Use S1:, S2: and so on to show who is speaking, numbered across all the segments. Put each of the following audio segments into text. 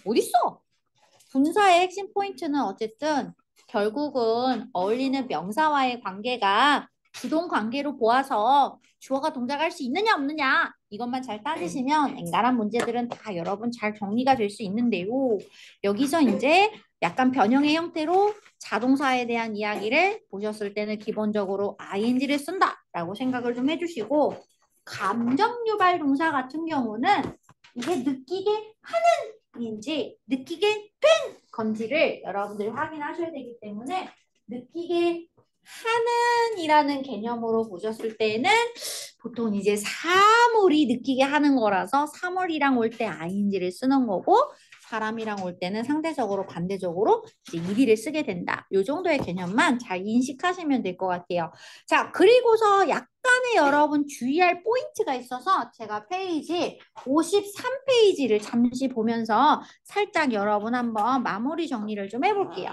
S1: 어딨어? 분사의 핵심 포인트는 어쨌든 결국은 어울리는 명사와의 관계가 주동 관계로 보아서 주어가 동작할 수 있느냐 없느냐 이것만 잘 따지시면 엔간한 문제들은 다 여러분 잘 정리가 될 수 있는데요. 여기서 이제 약간 변형의 형태로 자동사에 대한 이야기를 보셨을 때는 기본적으로 ing를 쓴다라고 생각을 좀 해주시고 감정 유발 동사 같은 경우는 이게 느끼게 하는 인지 느끼게 된 건지를 여러분들이 확인하셔야 되기 때문에 느끼게 하는 이라는 개념으로 보셨을 때는 보통 이제 사물이 느끼게 하는 거라서 사물이랑 올 때 ing를 쓰는 거고 사람이랑 올 때는 상대적으로 반대적으로 이제 일위를 쓰게 된다. 이 정도의 개념만 잘 인식하시면 될 것 같아요. 자, 그리고서 약간의 여러분 주의할 포인트가 있어서 제가 페이지 53페이지를 잠시 보면서 살짝 여러분 한번 마무리 정리를 좀 해볼게요.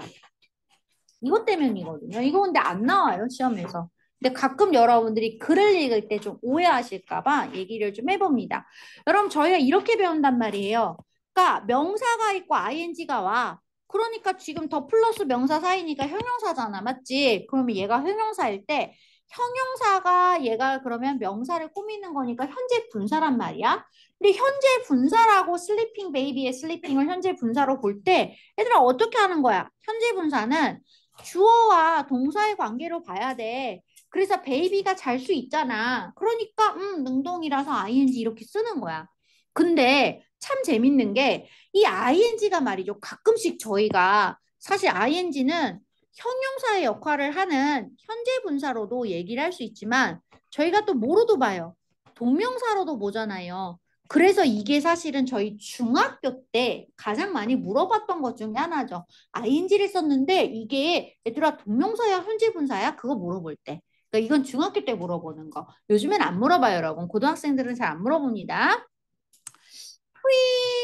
S1: 이것 때문이거든요. 이거 근데 안 나와요, 시험에서. 근데 가끔 여러분들이 글을 읽을 때 좀 오해하실까 봐 얘기를 좀 해봅니다. 여러분, 저희가 이렇게 배운단 말이에요. 그러니까 명사가 있고 ing가 와. 그러니까 지금 더 플러스 명사 사이니까 형용사잖아. 맞지? 그러면 얘가 형용사일 때 형용사가 얘가 그러면 명사를 꾸미는 거니까 현재 분사란 말이야. 근데 현재 분사라고 슬리핑 베이비의 슬리핑을 현재 분사로 볼 때 얘들아 어떻게 하는 거야? 현재 분사는 주어와 동사의 관계로 봐야 돼. 그래서 베이비가 잘 수 있잖아. 그러니까 능동이라서 ing 이렇게 쓰는 거야. 근데 참 재밌는 게 이 ing가 말이죠. 가끔씩 저희가 사실 ing는 형용사의 역할을 하는 현재 분사로도 얘기를 할 수 있지만 저희가 또 뭐로도 봐요. 동명사로도 보잖아요. 그래서 이게 사실은 저희 중학교 때 가장 많이 물어봤던 것 중에 하나죠. ing를 썼는데 이게 얘들아 동명사야 현재 분사야? 그거 물어볼 때. 그러니까 이건 중학교 때 물어보는 거. 요즘엔 안 물어봐요, 여러분. 고등학생들은 잘 안 물어봅니다.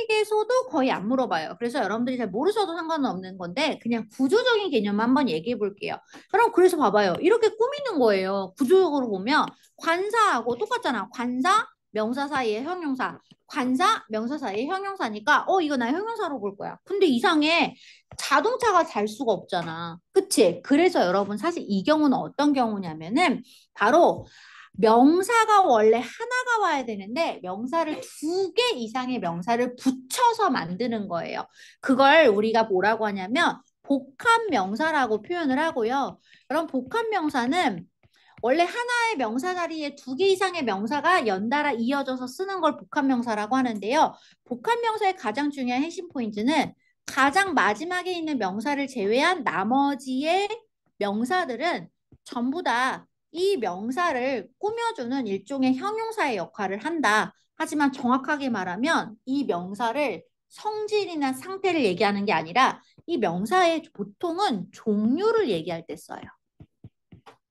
S1: 프릭에서도 거의 안 물어봐요. 그래서 여러분들이 잘 모르셔도 상관은 없는 건데 그냥 구조적인 개념 한번 얘기해 볼게요. 그럼 그래서 봐봐요. 이렇게 꾸미는 거예요. 구조적으로 보면 관사하고 똑같잖아. 관사, 명사 사이에 형용사. 관사, 명사 사이에 형용사니까 이거 나 형용사로 볼 거야. 근데 이상해. 자동차가 잘 수가 없잖아. 그치? 그래서 여러분 사실 이 경우는 어떤 경우냐면은 바로 명사가 원래 하나가 와야 되는데 명사를 두 개 이상의 명사를 붙여서 만드는 거예요. 그걸 우리가 뭐라고 하냐면 복합 명사라고 표현을 하고요. 그럼 복합 명사는 원래 하나의 명사 자리에 두 개 이상의 명사가 연달아 이어져서 쓰는 걸 복합 명사라고 하는데요. 복합 명사의 가장 중요한 핵심 포인트는 가장 마지막에 있는 명사를 제외한 나머지의 명사들은 전부 다 이 명사를 꾸며주는 일종의 형용사의 역할을 한다. 하지만 정확하게 말하면 이 명사를 성질이나 상태를 얘기하는 게 아니라 이 명사의 보통은 종류를 얘기할 때 써요.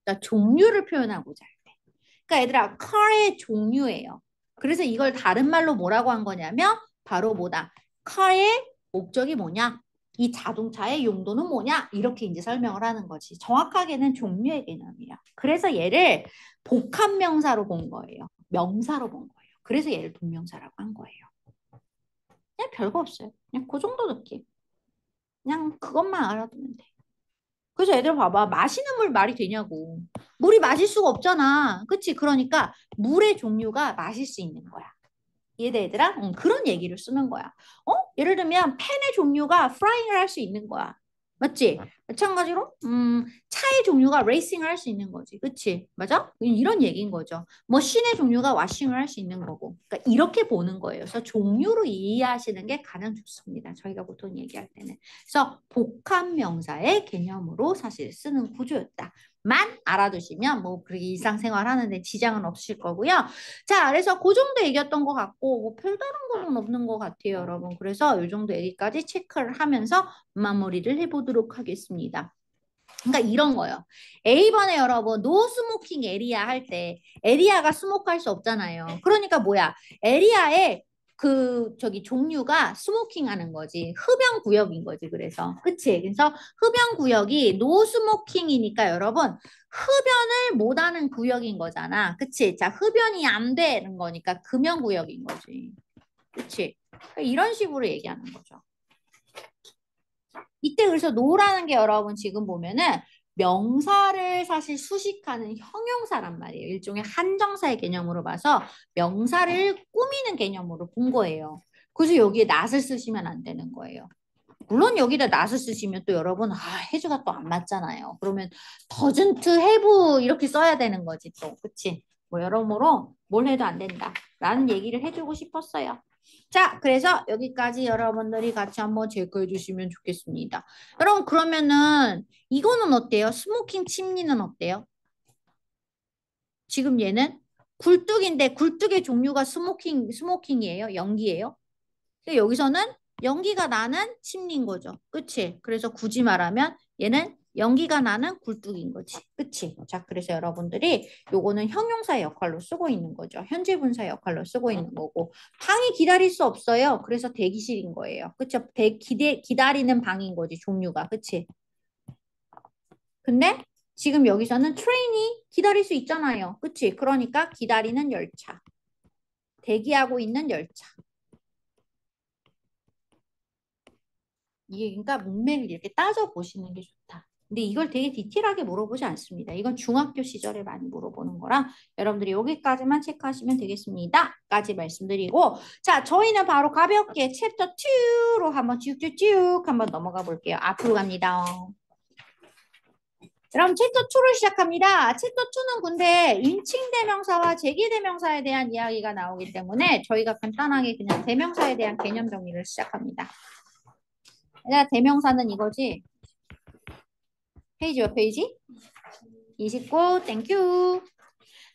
S1: 그러니까 종류를 표현하고자 할 때. 그러니까 얘들아, car의 종류예요. 그래서 이걸 다른 말로 뭐라고 한 거냐면 바로 뭐다. car의 목적이 뭐냐? 이 자동차의 용도는 뭐냐? 이렇게 이제 설명을 하는 거지. 정확하게는 종류의 개념이야. 그래서 얘를 복합명사로 본 거예요. 명사로 본 거예요. 그래서 얘를 동명사라고 한 거예요. 그냥 별거 없어요. 그냥 그 정도 느낌. 그냥 그것만 알아두면 돼. 그래서 애들 봐봐. 마시는 물 말이 되냐고. 물이 마실 수가 없잖아. 그치? 그러니까 물의 종류가 마실 수 있는 거야. 이해돼, 얘들아? 그런 얘기를 쓰는 거야. 예를 들면 펜의 종류가 프라잉을 할 수 있는 거야. 맞지? 마찬가지로 차의 종류가 레이싱을 할 수 있는 거지. 그치? 맞아? 이런 얘기인 거죠. 머신의 종류가 와싱을 할 수 있는 거고. 그러니까 이렇게 보는 거예요. 그래서 종류로 이해하시는 게 가장 좋습니다. 저희가 보통 얘기할 때는. 그래서 복합 명사의 개념으로 사실 쓰는 구조였다. 만 알아두시면 뭐 그렇게 일상생활 하는데 지장은 없으실 거고요. 자, 그래서 그 정도 얘기였던 것 같고 뭐 별다른 거는 없는 것 같아요, 여러분. 그래서 이 정도 얘기까지 체크를 하면서 마무리를 해보도록 하겠습니다. 그러니까 이런 거요. A번에 여러분 노 스모킹 에리아 할 때 에리아가 스모크할 수 없잖아요. 그러니까 뭐야? 에리아에 그 저기 종류가 스모킹 하는 거지. 흡연 구역인 거지. 그래서 그치? 그래서 흡연 구역이 노 스모킹이니까 여러분 흡연을 못 하는 구역인 거잖아. 그치? 자, 흡연이 안 되는 거니까 금연 구역인 거지. 그치? 그러니까 이런 식으로 얘기하는 거죠. 이때 그래서 노라는 게 여러분 지금 보면은 명사를 사실 수식하는 형용사란 말이에요. 일종의 한정사의 개념으로 봐서 명사를 꾸미는 개념으로 본 거예요. 그래서 여기에 not을 쓰시면 안 되는 거예요. 물론 여기다 not을 쓰시면 또 여러분 해주가 또 안 맞잖아요. 그러면 doesn't have 이렇게 써야 되는 거지 또. 그치? 뭐 여러모로 뭘 해도 안 된다 라는 얘기를 해주고 싶었어요. 자, 그래서 여기까지 여러분들이 같이 한번 체크해 주시면 좋겠습니다. 여러분 그러면은 이거는 어때요? 스모킹 침리는 어때요? 지금 얘는 굴뚝인데 굴뚝의 종류가 스모킹이에요? 연기예요? 근데 여기서는 연기가 나는 침리인 거죠. 그치? 그래서 굳이 말하면 얘는 연기가 나는 굴뚝인 거지. 그치? 자, 그래서 여러분들이 요거는 형용사의 역할로 쓰고 있는 거죠. 현재 분사 역할로 쓰고 있는 거고. 방이 기다릴 수 없어요. 그래서 대기실인 거예요. 그쵸? 기다리는 방인 거지, 종류가. 그치? 근데 지금 여기서는 트레인이 기다릴 수 있잖아요. 그치? 그러니까 기다리는 열차. 대기하고 있는 열차. 이게 그러니까 문맥을 이렇게 따져 보시는 게 좋다. 근데 이걸 되게 디테일하게 물어보지 않습니다. 이건 중학교 시절에 많이 물어보는 거라 여러분들이 여기까지만 체크하시면 되겠습니다. 까지 말씀드리고 자 저희는 바로 가볍게 챕터 2로 한번 쭉쭉쭉 한번 넘어가 볼게요. 앞으로 갑니다. 그럼 챕터 2를 시작합니다. 챕터 2는 근데 인칭대명사와 제기대명사에 대한 이야기가 나오기 때문에 저희가 간단하게 그냥 대명사에 대한 개념 정리를 시작합니다. 얘들아 대명사는 이거지? 페이지 몇 페이지? 29, 땡큐.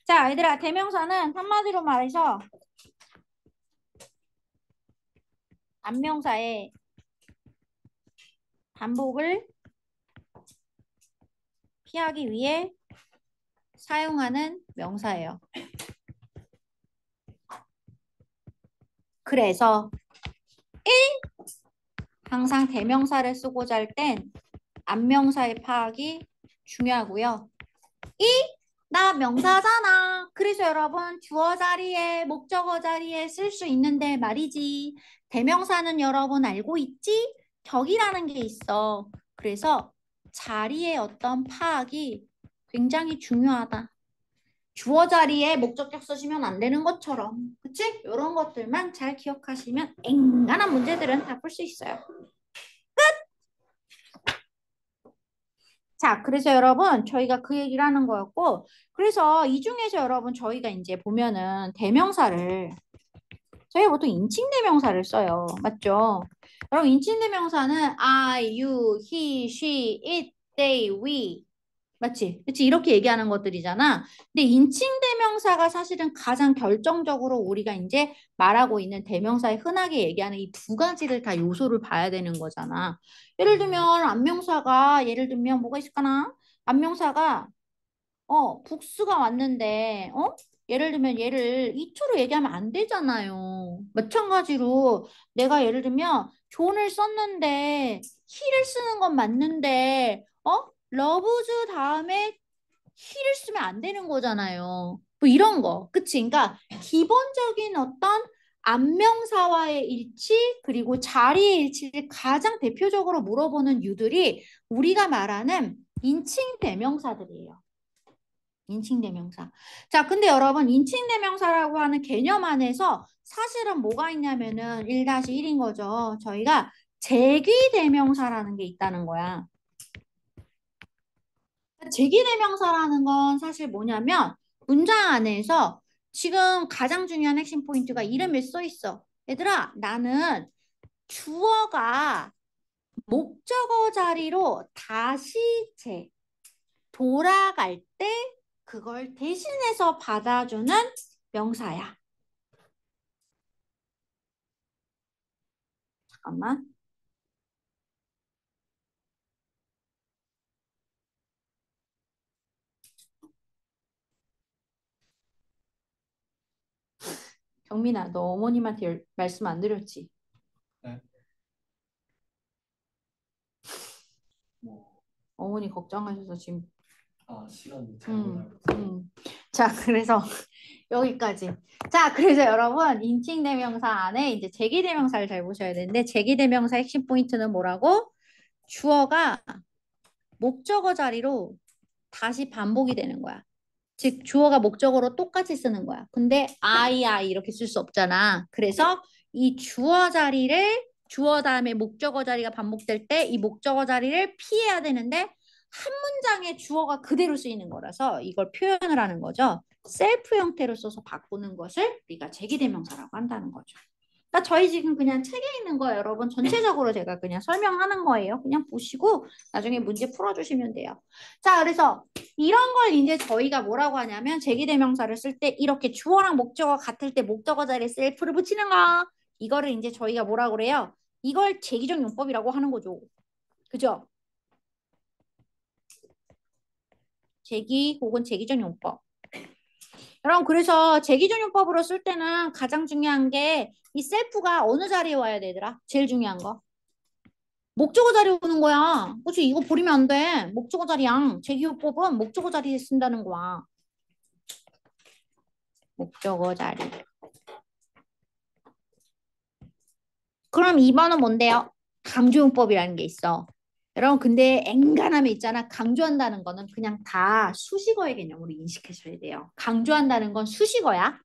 S1: 자, 얘들아, 대명사는 한마디로 말해서 안명사의 반복을 피하기 위해 사용하는 명사예요. 그래서 1. 항상 대명사를 쓰고자 할 땐 안명사의 파악이 중요하고요. 2. 나 명사잖아. 그래서 여러분 주어 자리에 목적어 자리에 쓸 수 있는데 말이지. 대명사는 여러분 알고 있지? 격이라는 게 있어. 그래서 자리의 어떤 파악이 굉장히 중요하다. 주어 자리에 목적격 쓰시면 안 되는 것처럼. 그치? 이런 것들만 잘 기억하시면 앵간한 문제들은 다 풀 수 있어요. 자, 그래서 여러분, 저희가 그 얘기를 하는 거였고, 그래서 이 중에서 여러분, 저희가 이제 보면은 대명사를, 저희가 보통 인칭대명사를 써요. 맞죠? 여러분, 인칭대명사는 I, you, he, she, it, they, we. 맞지? 그치? 이렇게 얘기하는 것들이잖아. 근데 인칭 대명사가 사실은 가장 결정적으로 우리가 이제 말하고 있는 대명사에 흔하게 얘기하는 이 두 가지를 다 요소를 봐야 되는 거잖아. 예를 들면 안명사가 예를 들면 뭐가 있을까나? 안명사가 북스가 왔는데 예를 들면 얘를 이투로 얘기하면 안 되잖아요. 마찬가지로 내가 예를 들면 존을 썼는데 히를 쓰는 건 맞는데 러브즈 다음에 히를 쓰면 안 되는 거잖아요. 뭐 이런 거. 그치? 그러니까 기본적인 어떤 안명사와의 일치 그리고 자리의 일치를 가장 대표적으로 물어보는 유들이 우리가 말하는 인칭 대명사들이에요. 인칭대명사. 자, 근데 여러분, 인칭대명사라고 하는 개념 안에서 사실은 뭐가 있냐면은 1-1인 거죠. 저희가 제귀대명사라는 게 있다는 거야. 제기대명사라는 건 사실 뭐냐면 문장 안에서 지금 가장 중요한 핵심 포인트가 이름에 써 있어. 얘들아, 나는 주어가 목적어 자리로 다시 돌아갈 때 그걸 대신해서 받아주는 명사야. 잠깐만. 경민아, 너 어머님한테 말씀 안 드렸지?
S2: 네.
S1: 어머니 걱정하셔서 지금.
S2: 시간 잘못 알고 있어요.
S1: 자, 그래서 여기까지. 자, 그래서 여러분 인칭대명사 안에 이제 제기대명사를 잘 보셔야 되는데 제기대명사 핵심 포인트는 뭐라고? 주어가 목적어 자리로 다시 반복이 되는 거야. 즉 주어가 목적어로 똑같이 쓰는 거야. 근데 I 이렇게 쓸 수 없잖아. 그래서 이 주어 다음에 목적어 자리가 반복될 때 이 목적어 자리를 피해야 되는데 한 문장에 주어가 그대로 쓰이는 거라서 이걸 표현을 하는 거죠. 셀프 형태로 써서 바꾸는 것을 우리가 제기대명사라고 한다는 거죠. 그러니까 저희 지금 그냥 책에 있는 거 여러분 전체적으로 제가 그냥 설명하는 거예요. 그냥 보시고 나중에 문제 풀어주시면 돼요. 자, 그래서 이런 걸 이제 저희가 뭐라고 하냐면 제기대명사를 쓸 때 이렇게 주어랑 목적어 같을 때 목적어 자리에 셀프를 붙이는 거. 이거를 이제 저희가 뭐라고 그래요? 이걸 제기적 용법이라고 하는 거죠. 그죠? 제기 혹은 제기적 용법. 여러분 그래서 제기적 용법으로 쓸 때는 가장 중요한 게 이 셀프가 어느 자리에 와야 되더라? 제일 중요한 거. 목적어 자리에 오는 거야. 그치? 이거 버리면 안 돼. 목적어 자리야. 제기용법은 목적어 자리에 쓴다는 거야. 목적어 자리. 그럼 2번은 뭔데요? 강조용법이라는 게 있어. 여러분 근데 엔간함에 있잖아. 강조한다는 거는 그냥 다 수식어의 개념으로 인식하셔야 돼요. 강조한다는 건 수식어야.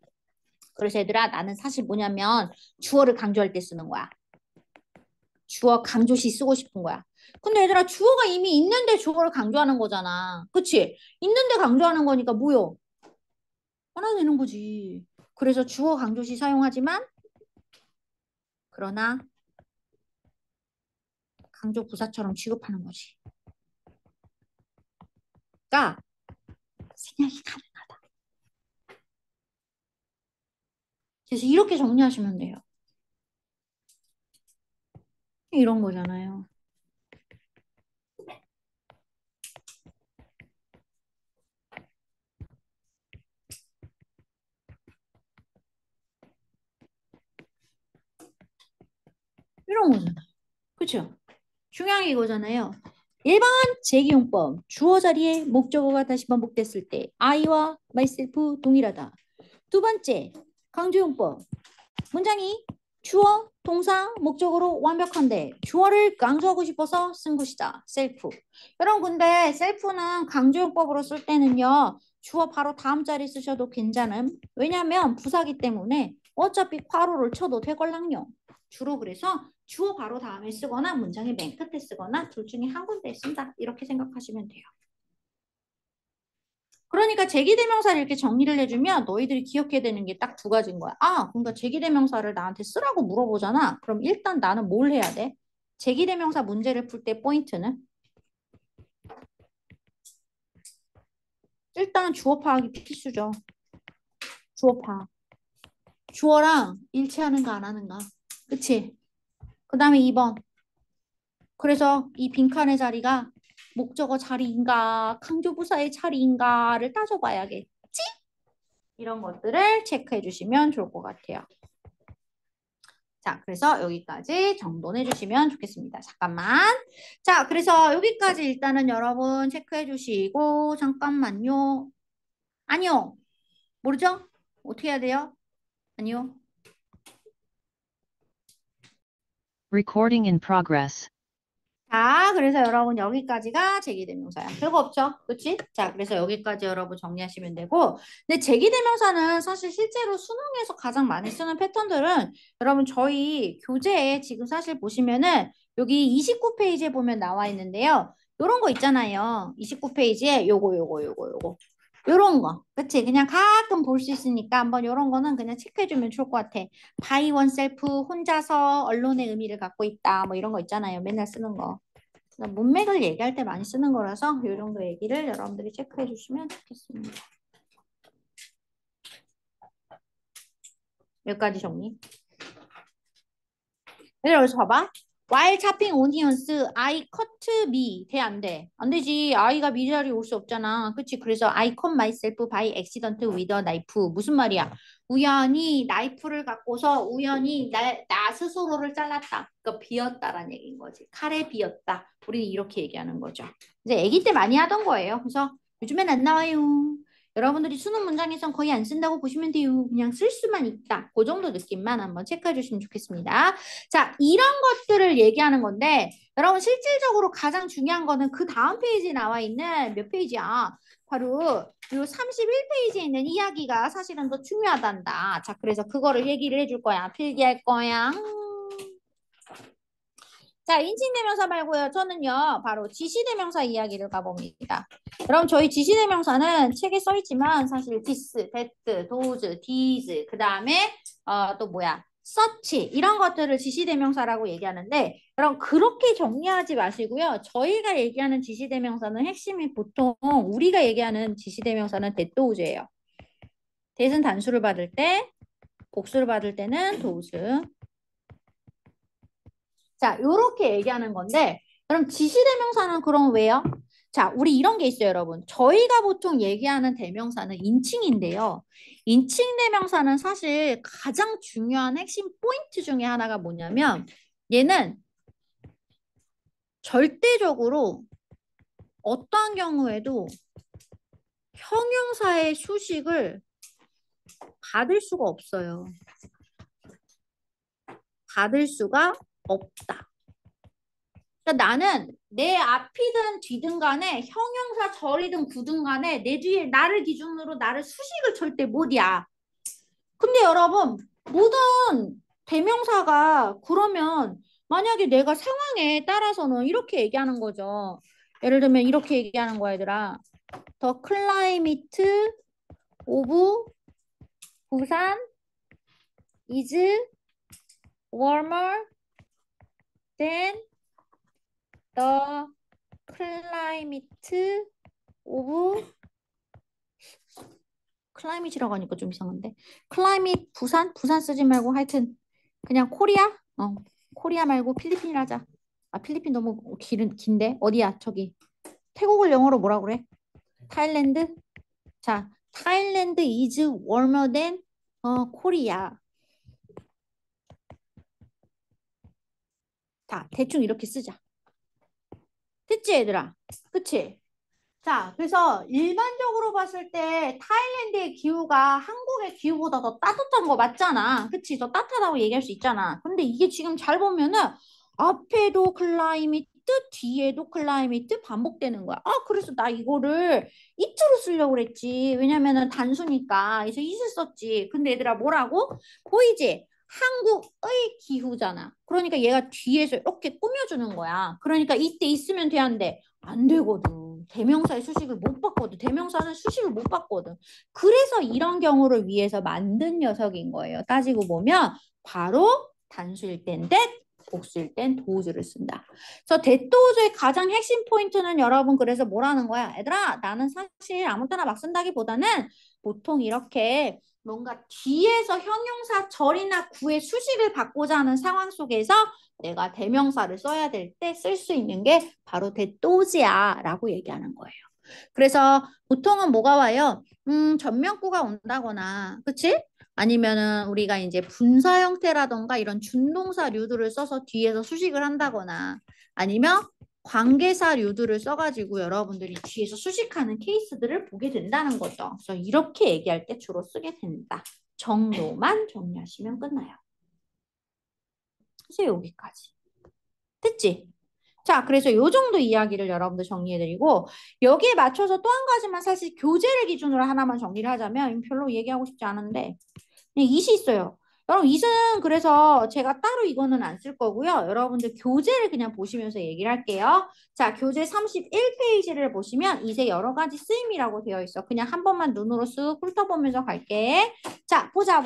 S1: 그래서 얘들아 나는 사실 뭐냐면 주어를 강조할 때 쓰는 거야. 주어 강조시 쓰고 싶은 거야. 근데 얘들아 주어가 이미 있는데 주어를 강조하는 거잖아. 그치? 있는데 강조하는 거니까 뭐요? 하나 되는 거지. 그래서 주어 강조시 사용하지만 그러나 강조 부사처럼 취급하는 거지. 그러니까 생략이 가능하다. 그래서 이렇게 정리하시면 돼요. 이런 거잖아요. 이런 거잖아. 그쵸? 중요한 게 이거잖아요. 일반 제기용법, 주어 자리에 목적어가 다시 반복됐을 때 I와 myself 동일하다. 두 번째, 강조용법. 문장이 주어, 동사, 목적으로 완벽한데 주어를 강조하고 싶어서 쓴 것이다. 셀프. 여러분 근데 셀프는 강조용법으로 쓸 때는요. 주어 바로 다음 자리 쓰셔도 괜찮음. 왜냐면 부사기 때문에 어차피 괄호를 쳐도 되걸랑요. 주로 그래서 주어 바로 다음에 쓰거나 문장의 맨 끝에 쓰거나 둘 중에 한 군데에 쓴다. 이렇게 생각하시면 돼요. 그러니까 제기대명사를 이렇게 정리를 해주면 너희들이 기억해야 되는 게 딱 두 가지인 거야. 아, 그러니까 제기대명사를 나한테 쓰라고 물어보잖아. 그럼 일단 나는 뭘 해야 돼? 제기대명사 문제를 풀 때 포인트는 일단 주어 파악이 필수죠. 주어 파악. 주어랑 일치하는가 안 하는가. 그치? 그 다음에 2번. 그래서 이 빈칸의 자리가 목적어 자리인가 강조부사의 자리인가를 따져봐야겠지? 이런 것들을 체크해 주시면 좋을 것 같아요. 자, 그래서 여기까지 정돈해 주시면 좋겠습니다. 잠깐만. 자, 그래서 여기까지 일단은 여러분 체크해 주시고, 잠깐만요. 아니요. 모르죠? 어떻게 해야 돼요? 아니요.
S3: Recording in progress.
S1: 자, 그래서 여러분 여기까지가 제기대명사야. 별거 없죠? 그치? 자, 그래서 여기까지 여러분 정리하시면 되고. 근데 제기대명사는 사실 실제로 수능에서 가장 많이 쓰는 패턴들은 여러분 저희 교재에 지금 사실 보시면은 여기 29페이지에 보면 나와 있는데요. 요런 거 있잖아요. 29페이지에 요거. 요런 거. 그치? 그냥 가끔 볼 수 있으니까 한번 요런 거는 그냥 체크해주면 좋을 것 같아. by oneself, 혼자서 언론의 의미를 갖고 있다. 뭐 이런 거 있잖아요. 맨날 쓰는 거. 문맥을 얘기할 때 많이 쓰는 거라서 이 정도 얘기를 여러분들이 체크해 주시면 좋겠습니다. 여기까지 정리. 여기서 봐봐. While chopping onions, I cut me. 돼, 안 돼? 안 되지. I가 미자리 올 수 없잖아. 그치? 그래서 I cut myself by accident with a knife. 무슨 말이야? 우연히 나이프를 갖고서 우연히 나 스스로를 잘랐다. 그러니까 비었다라는 얘기인 거지. 칼에 비었다. 우리는 이렇게 얘기하는 거죠. 이제 아기 때 많이 하던 거예요. 그래서 요즘엔 안 나와요. 여러분들이 수능 문장에선 거의 안 쓴다고 보시면 돼요. 그냥 쓸 수만 있다. 그 정도 느낌만 한번 체크해 주시면 좋겠습니다. 자, 이런 것들을 얘기하는 건데 여러분 실질적으로 가장 중요한 거는 그 다음 페이지에 나와 있는 몇 페이지야? 바로 요 31페이지에 있는 이야기가 사실은 더 중요하단다. 자, 그래서 그거를 얘기를 해줄 거야. 필기할 거야. 자, 인칭대명사 말고요. 저는요, 바로 지시대명사 이야기를 가봅니다. 그럼 저희 지시대명사는 책에 써 있지만 사실 this, that, those, these, 그 다음에 또 뭐야? such 이런 것들을 지시대명사라고 얘기하는데 그럼 그렇게 정리하지 마시고요. 저희가 얘기하는 지시대명사는 핵심이 보통 우리가 얘기하는 지시대명사는 that, those예요. that은 단수를 받을 때, 복수를 받을 때는 those. 자, 요렇게 얘기하는 건데 그럼 지시대명사는 그럼 왜요? 자, 우리 이런 게 있어요, 여러분. 저희가 보통 얘기하는 대명사는 인칭인데요. 인칭 대명사는 사실 가장 중요한 핵심 포인트 중에 하나가 뭐냐면 얘는 절대적으로 어떠한 경우에도 형용사의 수식을 받을 수가 없어요. 받을 수가 없다. 그러니까 나는 내 앞이든 뒤든 간에 형용사 절이든 구든 간에 내 뒤에 나를 기준으로 나를 수식을 절대 못이야. 근데 여러분 모든 대명사가 그러면 만약에 내가 상황에 따라서는 이렇게 얘기하는 거죠. 예를 들면 이렇게 얘기하는 거야 얘들아. The climate of 부산 is warmer than the climate of 클라이밋이라고 하니까 좀 이상한데 클라이밋 부산 쓰지 말고 하여튼 그냥 코리아 코리아 말고 필리핀이라 하자. 아 필리핀 너무 긴데 어디야 저기 태국을 영어로 뭐라 그래? 타일랜드. 자 타일랜드 is warmer than 코리아. 자 대충 이렇게 쓰자. 됐지 얘들아? 그치? 자, 그래서 일반적으로 봤을 때 타일랜드의 기후가 한국의 기후보다 더 따뜻한 거 맞잖아. 그치? 더 따뜻하다고 얘기할 수 있잖아. 근데 이게 지금 잘 보면은 앞에도 클라이미트, 뒤에도 클라이미트 반복되는 거야. 아, 그래서 나 이거를 it로 쓰려고 그랬지. 왜냐면은 단수니까. 그래서 it을 썼지. 근데 얘들아 뭐라고? 보이지? 한국의 기후잖아. 그러니까 얘가 뒤에서 이렇게 꾸며주는 거야. 그러니까 이때 있으면 돼, 안 돼? 안 되거든. 대명사의 수식을 못 받거든. 대명사는 수식을 못 받거든. 그래서 이런 경우를 위해서 만든 녀석인 거예요. 따지고 보면 바로 단수일 땐 that, 복수일 땐 does를 쓴다. 그래서 that, dos의 가장 핵심 포인트는 여러분 그래서 뭐라는 거야? 얘들아 나는 사실 아무 때나 막 쓴다기보다는 보통 이렇게 뭔가 뒤에서 형용사 절이나 구의 수식을 받고자 하는 상황 속에서 내가 대명사를 써야 될 때 쓸 수 있는 게 바로 대또지야 라고 얘기하는 거예요. 그래서 보통은 뭐가 와요? 전명구가 온다거나 그치? 아니면은 우리가 이제 분사 형태라던가 이런 준동사류들을 써서 뒤에서 수식을 한다거나 아니면 관계사류들을 써가지고 여러분들이 뒤에서 수식하는 케이스들을 보게 된다는 거죠. 그래서 이렇게 얘기할 때 주로 쓰게 된다. 정도만 정리하시면 끝나요. 그래서 여기까지. 됐지? 자, 그래서 요 정도 이야기를 여러분들 정리해드리고 여기에 맞춰서 또 한 가지만 사실 교재를 기준으로 하나만 정리를 하자면 별로 얘기하고 싶지 않은데 그냥 it이 있어요. 여러분 it은 그래서 제가 따로 이거는 안 쓸 거고요. 여러분들 교재를 그냥 보시면서 얘기를 할게요. 자, 교재 31페이지를 보시면 it의 여러 가지 쓰임이라고 되어 있어. 그냥 한 번만 눈으로 쓱 훑어보면서 갈게. 자, 보자.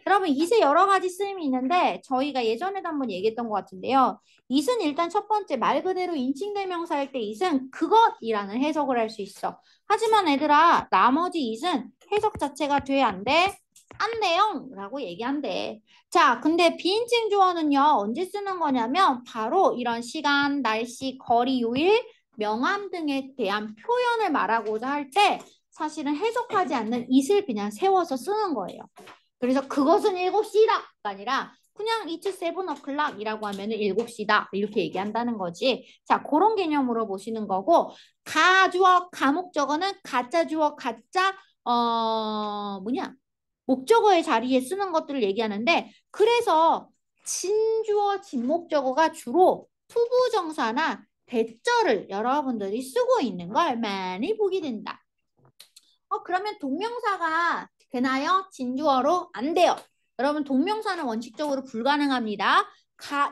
S1: 여러분 it의 여러 가지 쓰임이 있는데 저희가 예전에도 한번 얘기했던 것 같은데요. it은 일단 첫 번째 말 그대로 인칭대명사일 때 it은 그것이라는 해석을 할 수 있어. 하지만 얘들아 나머지 it은 해석 자체가 돼 안 돼? 안 돼요 라고 얘기한대. 자, 근데 비인칭 주어는요 언제 쓰는 거냐면 바로 이런 시간, 날씨, 거리, 요일, 명암 등에 대한 표현을 말하고자 할 때 사실은 해석하지 않는 it을 그냥 세워서 쓰는 거예요. 그래서 그것은 7시다가 아니라 그냥 it's 7 o'clock 이라고 하면은 7시다 이렇게 얘기한다는 거지. 자, 그런 개념으로 보시는 거고 가주어, 가목적어는 가짜 주어, 가짜 목적어의 자리에 쓰는 것들을 얘기하는데 그래서 진주어, 진목적어가 주로 투부정사나 대절을 여러분들이 쓰고 있는 걸 많이 보게 된다. 그러면 동명사가 되나요? 진주어로 안 돼요. 여러분 동명사는 원칙적으로 불가능합니다.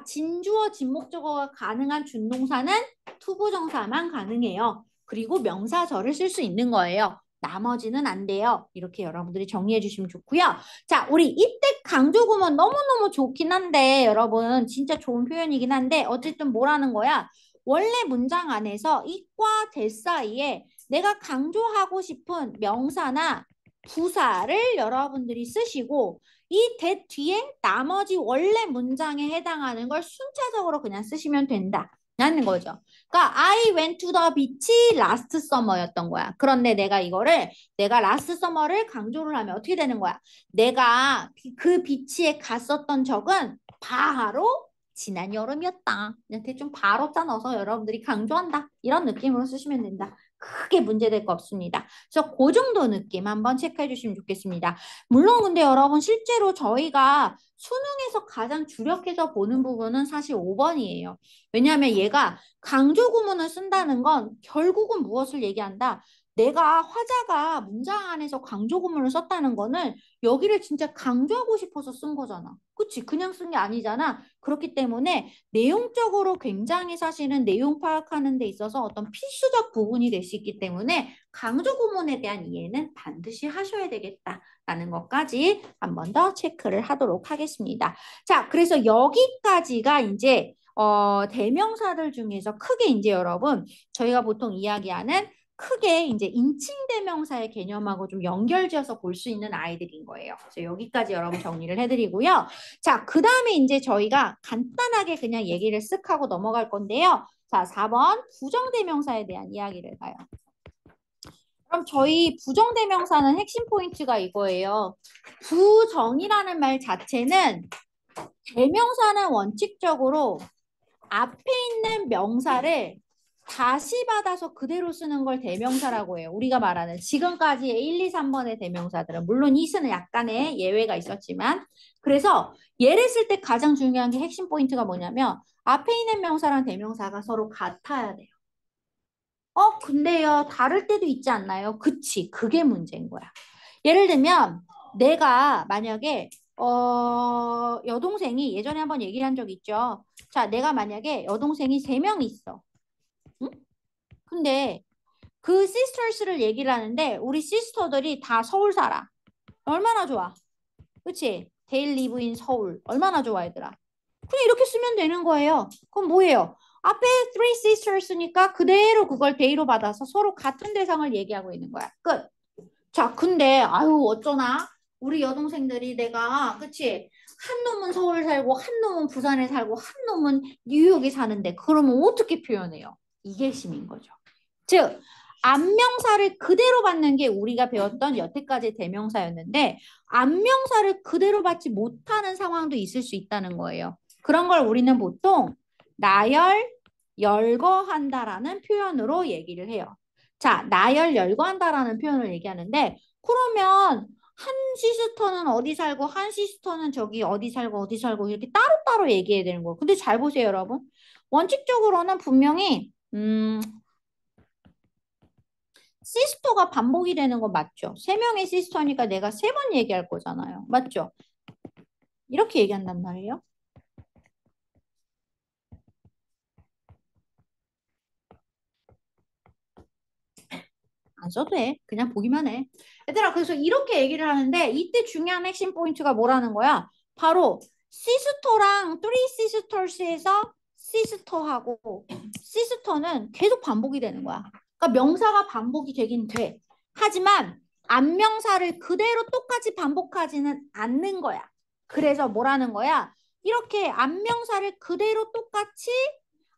S1: 진주어, 진목적어가 가능한 준동사는 투부정사만 가능해요. 그리고 명사절을 쓸 수 있는 거예요. 나머지는 안 돼요. 이렇게 여러분들이 정리해 주시면 좋고요. 자, 우리 이때 강조구문 너무너무 좋긴 한데 여러분 진짜 좋은 표현이긴 한데 어쨌든 뭐라는 거야? 원래 문장 안에서 이과 대 사이에 내가 강조하고 싶은 명사나 부사를 여러분들이 쓰시고 이 that 뒤에 나머지 원래 문장에 해당하는 걸 순차적으로 그냥 쓰시면 된다. 라는 거죠. 그러니까 I went to the beach last summer였던 거야. 그런데 내가 last summer를 강조를 하면 어떻게 되는 거야? 내가 그 비치에 갔었던 적은 바로 지난 여름이었다. 그냥 대충 바로 짜넣어서 여러분들이 강조한다. 이런 느낌으로 쓰시면 된다. 크게 문제될 거 없습니다. 그래서 그 정도 느낌 한번 체크해 주시면 좋겠습니다. 물론 근데 여러분 실제로 저희가 수능에서 가장 주력해서 보는 부분은 사실 5번이에요. 왜냐하면 얘가 강조 구문을 쓴다는 건 결국은 무엇을 얘기한다? 내가 화자가 문장 안에서 강조 구문을 썼다는 거는 여기를 진짜 강조하고 싶어서 쓴 거잖아. 그치? 그냥 쓴 게 아니잖아. 그렇기 때문에 내용적으로 굉장히 사실은 내용 파악하는 데 있어서 어떤 필수적 부분이 될 수 있기 때문에 강조 구문에 대한 이해는 반드시 하셔야 되겠다라는 것까지 한 번 더 체크를 하도록 하겠습니다. 자, 그래서 여기까지가 이제 대명사들 중에서 크게 이제 여러분 저희가 보통 이야기하는 크게 이제 인칭 대명사의 개념하고 좀 연결지어서 볼 수 있는 아이들인 거예요. 그래서 여기까지 여러분 정리를 해드리고요. 자, 그 다음에 이제 저희가 간단하게 그냥 얘기를 쓱 하고 넘어갈 건데요. 자, 4번 부정대명사에 대한 이야기를 봐요. 그럼 저희 부정대명사는 핵심 포인트가 이거예요. 부정이라는 말 자체는 대명사는 원칙적으로 앞에 있는 명사를 다시 받아서 그대로 쓰는 걸 대명사라고 해요. 우리가 말하는 지금까지의 1, 2, 3번의 대명사들은 물론 이스는 약간의 예외가 있었지만 그래서 얘를 쓸 때 가장 중요한 게 핵심 포인트가 뭐냐면 앞에 있는 명사랑 대명사가 서로 같아야 돼요. 근데요 다를 때도 있지 않나요? 그치, 그게 문제인 거야. 예를 들면 내가 만약에 여동생이 예전에 한번 얘기한 적 있죠. 자, 내가 만약에 여동생이 3명 있어. 응? 근데 그 sisters를 얘기를 하는데 우리 시스터들이 다 서울 살아. 얼마나 좋아. 그치? They live in 서울. 얼마나 좋아 얘들아. 그냥 이렇게 쓰면 되는 거예요. 그럼 뭐예요? 앞에 three sisters니까 그대로 그걸 they로 받아서 서로 같은 대상을 얘기하고 있는 거야. 끝. 자, 근데 아유 어쩌나 우리 여동생들이 내가 그치? 한 놈은 서울 살고 한 놈은 부산에 살고 한 놈은 뉴욕에 사는데 그러면 어떻게 표현해요? 이게 심인 거죠. 즉 안명사를 그대로 받는 게 우리가 배웠던 여태까지 대명사였는데 안명사를 그대로 받지 못하는 상황도 있을 수 있다는 거예요. 그런 걸 우리는 보통 나열, 열거한다라는 표현으로 얘기를 해요. 자, 나열, 열거한다라는 표현을 얘기하는데 그러면 한 시스터는 어디 살고 한 시스터는 저기 어디 살고 어디 살고 이렇게 따로따로 얘기해야 되는 거예요. 근데 잘 보세요, 여러분. 원칙적으로는 분명히 시스터가 반복이 되는 거 맞죠? 3명의 시스터니까 내가 3번 얘기할 거잖아요. 맞죠? 이렇게 얘기한단 말이에요. 안 써도 돼. 그냥 보기만 해. 얘들아, 그래서 이렇게 얘기를 하는데 이때 중요한 핵심 포인트가 뭐라는 거야? 바로 시스터랑 three sisters에서 시스터하고 시스터는 계속 반복이 되는 거야. 그러니까 명사가 반복이 되긴 돼. 하지만 안명사를 그대로 똑같이 반복하지는 않는 거야. 그래서 뭐라는 거야? 이렇게 안명사를 그대로 똑같이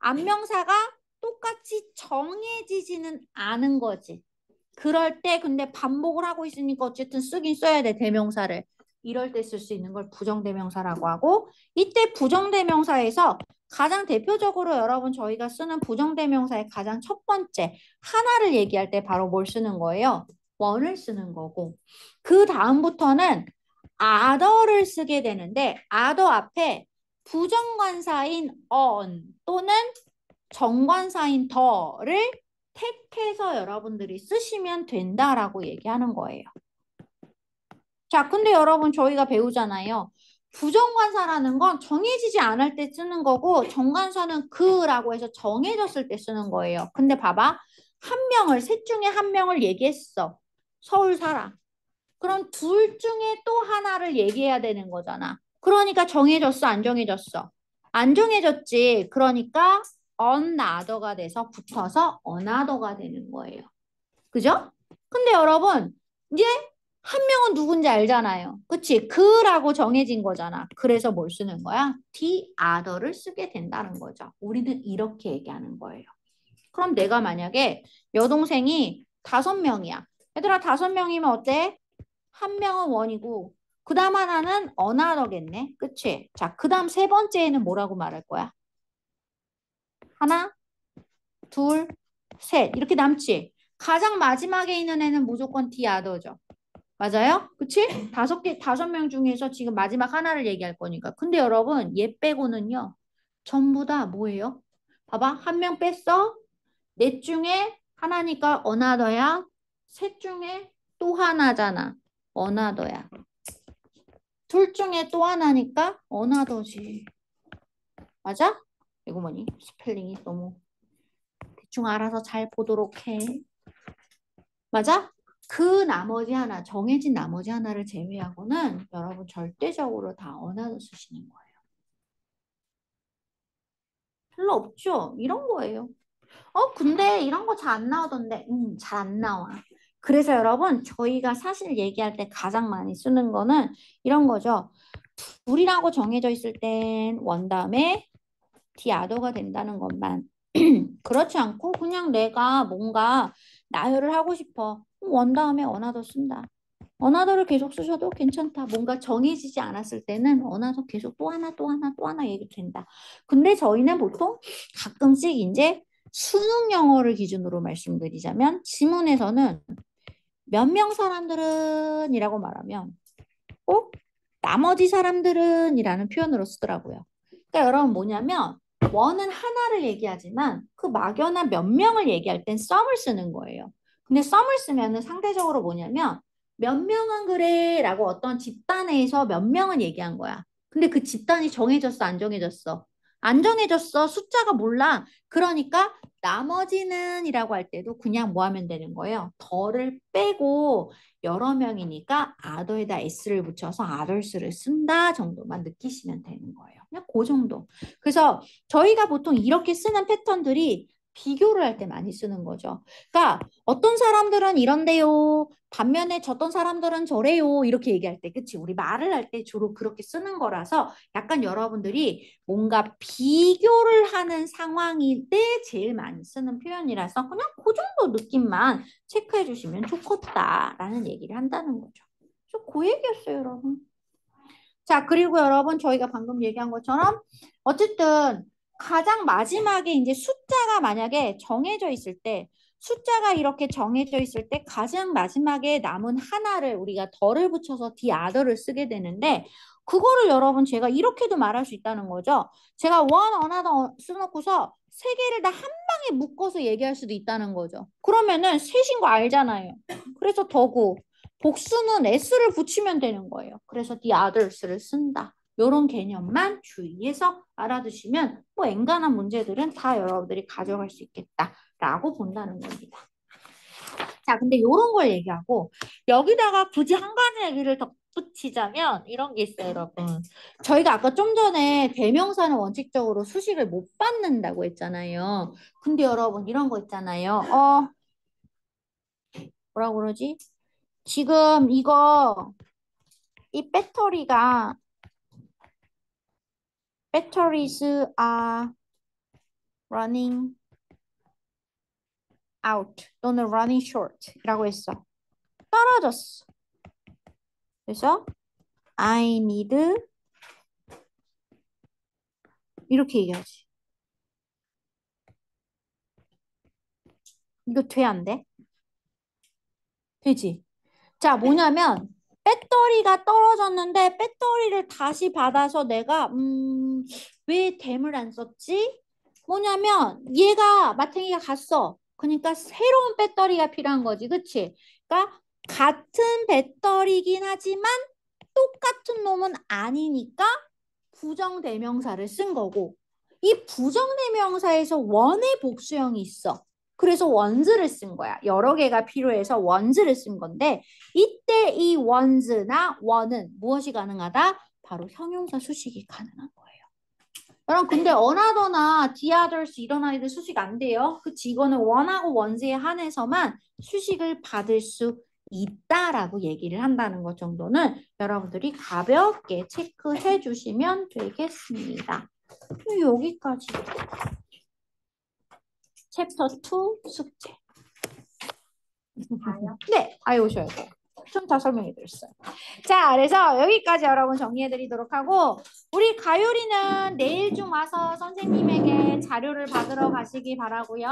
S1: 안명사가 똑같이 정해지지는 않은 거지. 그럴 때 근데 반복을 하고 있으니까 어쨌든 쓰긴 써야 돼, 대명사를. 이럴 때 쓸 수 있는 걸 부정대명사라고 하고 이때 부정대명사에서 가장 대표적으로 여러분 저희가 쓰는 부정대명사의 가장 첫 번째 하나를 얘기할 때 바로 뭘 쓰는 거예요? one을 쓰는 거고 그 다음부터는 other를 쓰게 되는데 other 앞에 부정관사인 on 또는 정관사인 더를 택해서 여러분들이 쓰시면 된다라고 얘기하는 거예요. 자, 근데 여러분 저희가 배우잖아요. 부정관사라는 건 정해지지 않을 때 쓰는 거고 정관사는 그라고 해서 정해졌을 때 쓰는 거예요. 근데 봐봐. 한 명을, 셋 중에 한 명을 얘기했어. 서울 살아. 그럼 둘 중에 또 하나를 얘기해야 되는 거잖아. 그러니까 정해졌어, 안 정해졌어? 안 정해졌지. 그러니까 another가 돼서 붙어서 another가 되는 거예요. 그죠? 근데 여러분, 이제 한 명은 누군지 알잖아요. 그치? 그라고 정해진 거잖아. 그래서 뭘 쓰는 거야? the other를 쓰게 된다는 거죠. 우리는 이렇게 얘기하는 거예요. 그럼 내가 만약에 여동생이 5명이야. 얘들아, 5명이면 어때? 한 명은 원이고, 그 다음 하나는 another겠네. 그치? 자, 그 다음 세 번째에는 뭐라고 말할 거야? 하나, 둘, 셋. 이렇게 남지? 가장 마지막에 있는 애는 무조건 the other죠. 맞아요? 그치? 5명 중에서 지금 마지막 하나를 얘기할 거니까. 근데 여러분, 얘 빼고는요, 전부 다 뭐예요? 봐봐. 한 명 뺐어? 넷 중에 하나니까 another야. 셋 중에 또 하나잖아. another야. 둘 중에 또 하나니까 another지. 맞아? 이거 뭐니? 스펠링이 너무 대충 알아서 잘 보도록 해. 맞아? 그 나머지 하나, 정해진 나머지 하나를 제외하고는 여러분 절대적으로 다 언어로 쓰시는 거예요. 별로 없죠? 이런 거예요. 근데 이런 거 잘 안 나오던데. 잘 안 나와. 그래서 여러분, 저희가 사실 얘기할 때 가장 많이 쓰는 거는 이런 거죠. 둘이라고 정해져 있을 땐 원 다음에 디아더가 된다는 것만. 그렇지 않고 그냥 내가 뭔가 나열을 하고 싶어. 원 다음에 어나더 쓴다. 어나더를 계속 쓰셔도 괜찮다. 뭔가 정해지지 않았을 때는 어나더 계속 또 하나 또 하나 또 하나 얘기 된다. 근데 저희는 보통 가끔씩 이제 수능 영어를 기준으로 말씀드리자면 지문에서는 몇 명 사람들은 이라고 말하면 꼭 나머지 사람들은 이라는 표현으로 쓰더라고요. 그러니까 여러분 뭐냐면 원은 하나를 얘기하지만 그 막연한 몇 명을 얘기할 땐 some을 쓰는 거예요. 근데 some을 쓰면은 상대적으로 뭐냐면 몇 명은 그래 라고 어떤 집단 내에서 몇 명은 얘기한 거야. 근데 그 집단이 정해졌어, 안 정해졌어? 안 정해졌어. 숫자가 몰라. 그러니까 나머지는 이라고 할 때도 그냥 뭐 하면 되는 거예요? 더를 빼고 여러 명이니까 other에다 s를 붙여서 others를 쓴다 정도만 느끼시면 되는 거예요. 그냥 그 정도. 그래서 저희가 보통 이렇게 쓰는 패턴들이 비교를 할 때 많이 쓰는 거죠. 그러니까 어떤 사람들은 이런데요. 반면에 저떤 사람들은 저래요. 이렇게 얘기할 때, 그치? 우리 말을 할 때 주로 그렇게 쓰는 거라서 약간 여러분들이 뭔가 비교를 하는 상황일 때 제일 많이 쓰는 표현이라서 그냥 그 정도 느낌만 체크해 주시면 좋겠다라는 얘기를 한다는 거죠. 그래서 그 얘기였어요, 여러분. 자, 그리고 여러분 저희가 방금 얘기한 것처럼 어쨌든 가장 마지막에 이제 숫자가 만약에 정해져 있을 때 숫자가 이렇게 정해져 있을 때 가장 마지막에 남은 하나를 우리가 덜을 붙여서 the other를 쓰게 되는데 그거를 여러분 제가 이렇게도 말할 수 있다는 거죠. 제가 one, another 써놓고서 세 개를 다 한 방에 묶어서 얘기할 수도 있다는 거죠. 그러면은 셋인 거 알잖아요. 그래서 더구 복수는 s를 붙이면 되는 거예요. 그래서 the others를 쓴다. 이런 개념만 주의해서 알아두시면 뭐 엔간한 문제들은 다 여러분들이 가져갈 수 있겠다라고 본다는 겁니다. 자, 근데 이런 걸 얘기하고 여기다가 굳이 한 가지 얘기를 덧붙이자면 이런 게 있어요, 여러분. 저희가 아까 좀 전에 대명사는 원칙적으로 수식을 못 받는다고 했잖아요. 근데 여러분 이런 거 있잖아요. 뭐라고 그러지? 지금 이 배터리가 batteries are running out 또는 running short 이라고 했어. 떨어졌어. 그래서 I need 이렇게 얘기하지. 이거 돼, 안 돼? 되지? 자, 뭐냐면 배터리가 떨어졌는데 배터리를 다시 받아서 내가 왜 댐을 안 썼지? 뭐냐면 얘가 마탱이가 갔어. 그러니까 새로운 배터리가 필요한 거지. 그치? 그러니까 같은 배터리긴 하지만 똑같은 놈은 아니니까 부정대명사를 쓴 거고 이 부정대명사에서 원의 복수형이 있어. 그래서 원즈를 쓴 거야. 여러 개가 필요해서 원즈를 쓴 건데 이때 이 원즈나 원은 무엇이 가능하다? 바로 형용사 수식이 가능한 거예요. 여러분 근데 어나더나 the others 이런 아이들 수식 안 돼요. 그치? 이거는 원하고 원즈에 한해서만 수식을 받을 수 있다라고 얘기를 한다는 것 정도는 여러분들이 가볍게 체크해 주시면 되겠습니다. 여기까지 챕터 2 숙제. 네, 아예 오셔야 돼요. 좀 더 설명해 드렸어요. 자, 그래서 여기까지 여러분 정리해 드리도록 하고 우리 가요리는 내일 좀 와서 선생님에게 자료를 받으러 가시기 바라고요.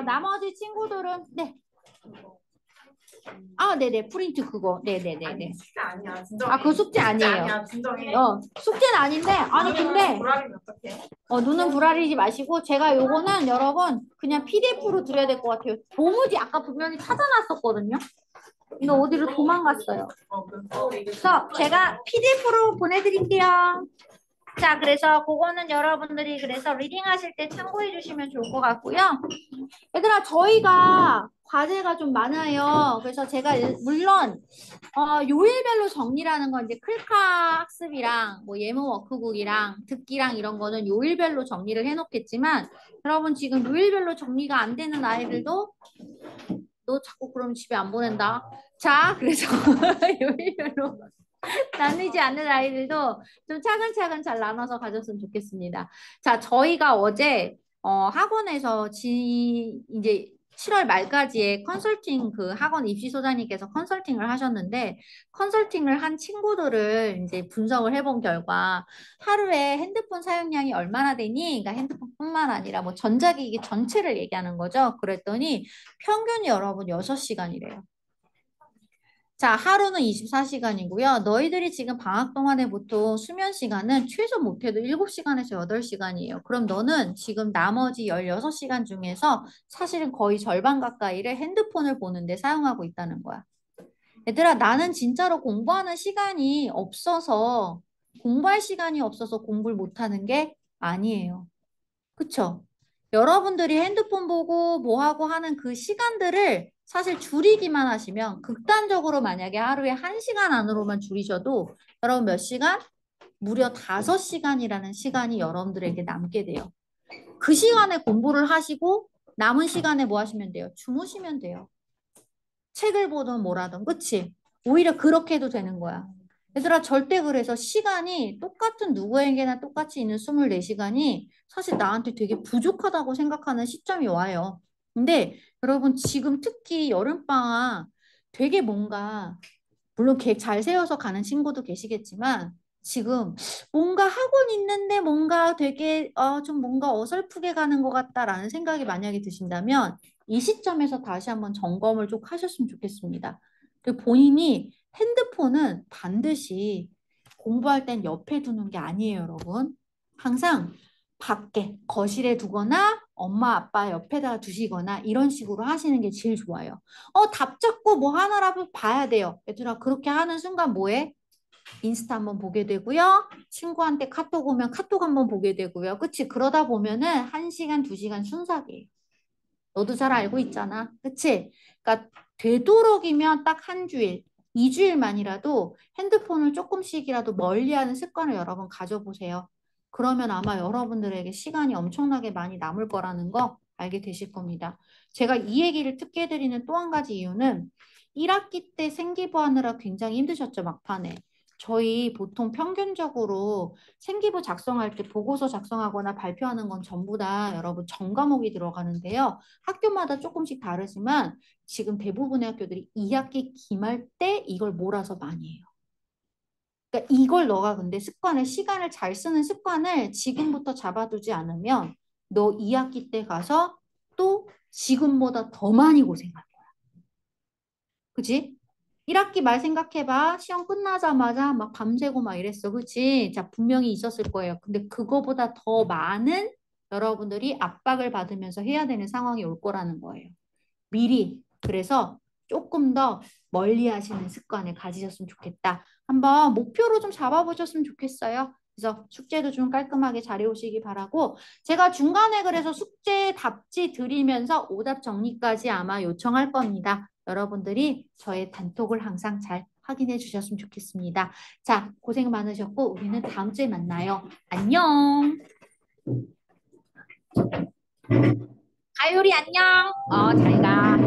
S1: 나머지 친구들은 네. 아, 네네. 프린트 그거. 네네네네.
S4: 숙제 아니야. 진정.
S1: 아, 그거 숙제 아니에요.
S4: 아니야. 진정해.
S1: 숙제는 아닌데, 아니, 근데,
S4: 불알이면 어떡해?
S1: 눈은 불아리지 마시고, 제가 요거는 여러분, 그냥 PDF로 드려야 될 것 같아요. 도무지 아까 분명히 찾아놨었거든요. 이거 어디로 도망갔어요. 그래서 제가 PDF로 보내드릴게요. 자, 그래서 그거는 여러분들이 그래서 리딩 하실 때 참고해 주시면 좋을 것 같고요. 얘들아, 저희가 과제가 좀 많아요. 그래서 제가 물론 요일별로 정리라는 건 이제 클카 학습이랑 뭐 예문 워크북이랑 듣기랑 이런 거는 요일별로 정리를 해놓겠지만 여러분 지금 요일별로 정리가 안 되는 아이들도 너 자꾸 그럼 집에 안 보낸다. 자, 그래서 요일별로 나누지 않는 아이들도 좀 차근차근 잘 나눠서 가졌으면 좋겠습니다. 자, 저희가 어제 학원에서 이제 7월 말까지의 컨설팅 그 학원 입시 소장님께서 컨설팅을 하셨는데 컨설팅을 한 친구들을 이제 분석을 해본 결과 하루에 핸드폰 사용량이 얼마나 되니? 그러니까 핸드폰뿐만 아니라 뭐 전자기기 전체를 얘기하는 거죠. 그랬더니 평균이 여러분 6시간이래요. 자, 하루는 24시간이고요. 너희들이 지금 방학 동안에 보통 수면 시간은 최소 못해도 7시간에서 8시간이에요. 그럼 너는 지금 나머지 16시간 중에서 사실은 거의 절반 가까이를 핸드폰을 보는데 사용하고 있다는 거야. 얘들아, 나는 진짜로 공부하는 시간이 없어서, 공부할 시간이 없어서 공부를 못하는 게 아니에요. 그쵸? 여러분들이 핸드폰 보고 뭐 하고 하는 그 시간들을 사실 줄이기만 하시면 극단적으로 만약에 하루에 1시간 안으로만 줄이셔도 여러분 몇 시간? 무려 5시간이라는 시간이 여러분들에게 남게 돼요. 그 시간에 공부를 하시고 남은 시간에 뭐 하시면 돼요? 주무시면 돼요. 책을 보든 뭐라든, 그치? 오히려 그렇게 해도 되는 거야. 얘들아, 절대 그래서 시간이 똑같은 누구에게나 똑같이 있는 24시간이 사실 나한테 되게 부족하다고 생각하는 시점이 와요. 근데 여러분 지금 특히 여름방학 되게 뭔가 물론 계획 잘 세워서 가는 친구도 계시겠지만 지금 뭔가 학원 있는데 뭔가 되게 좀 뭔가 어설프게 가는 것 같다라는 생각이 만약에 드신다면 이 시점에서 다시 한번 점검을 좀 하셨으면 좋겠습니다. 그리고 본인이 핸드폰은 반드시 공부할 땐 옆에 두는 게 아니에요, 여러분. 항상 밖에, 거실에 두거나 엄마, 아빠 옆에다가 두시거나 이런 식으로 하시는 게 제일 좋아요. 답 잡고 뭐 하나라도 봐야 돼요. 얘들아, 그렇게 하는 순간 뭐해? 인스타 한번 보게 되고요. 친구한테 카톡 오면 카톡 한번 보게 되고요. 그치? 그러다 보면은 1시간, 2시간 순삭이에요. 너도 잘 알고 있잖아. 그치? 그러니까 되도록이면 딱 한 주일, 2주일만이라도 핸드폰을 조금씩이라도 멀리하는 습관을 여러분 가져보세요. 그러면 아마 여러분들에게 시간이 엄청나게 많이 남을 거라는 거 알게 되실 겁니다. 제가 이 얘기를 특히 해드리는 또 한 가지 이유는 1학기 때 생기부 하느라 굉장히 힘드셨죠, 막판에. 저희 보통 평균적으로 생기부 작성할 때 보고서 작성하거나 발표하는 건 전부 다 여러분 전과목이 들어가는데요. 학교마다 조금씩 다르지만 지금 대부분의 학교들이 2학기 기말 때 이걸 몰아서 많이 해요. 그러니까 이걸 너가 근데 시간을 잘 쓰는 습관을 지금부터 잡아두지 않으면 너 2학기 때 가서 또 지금보다 더 많이 고생할 거야. 그지? 1학기 말 생각해봐. 시험 끝나자마자 막 밤새고 막 이랬어. 그치? 자, 분명히 있었을 거예요. 근데 그거보다 더 많은 여러분들이 압박을 받으면서 해야 되는 상황이 올 거라는 거예요. 미리. 그래서 조금 더 멀리 하시는 습관을 가지셨으면 좋겠다. 한번 목표로 좀 잡아보셨으면 좋겠어요. 그래서 숙제도 좀 깔끔하게 잘 해오시기 바라고 제가 중간에 그래서 숙제 답지 드리면서 오답 정리까지 아마 요청할 겁니다. 여러분들이 저의 단톡을 항상 잘 확인해 주셨으면 좋겠습니다. 자, 고생 많으셨고 우리는 다음 주에 만나요. 안녕. 가요리 안녕. 잘 가.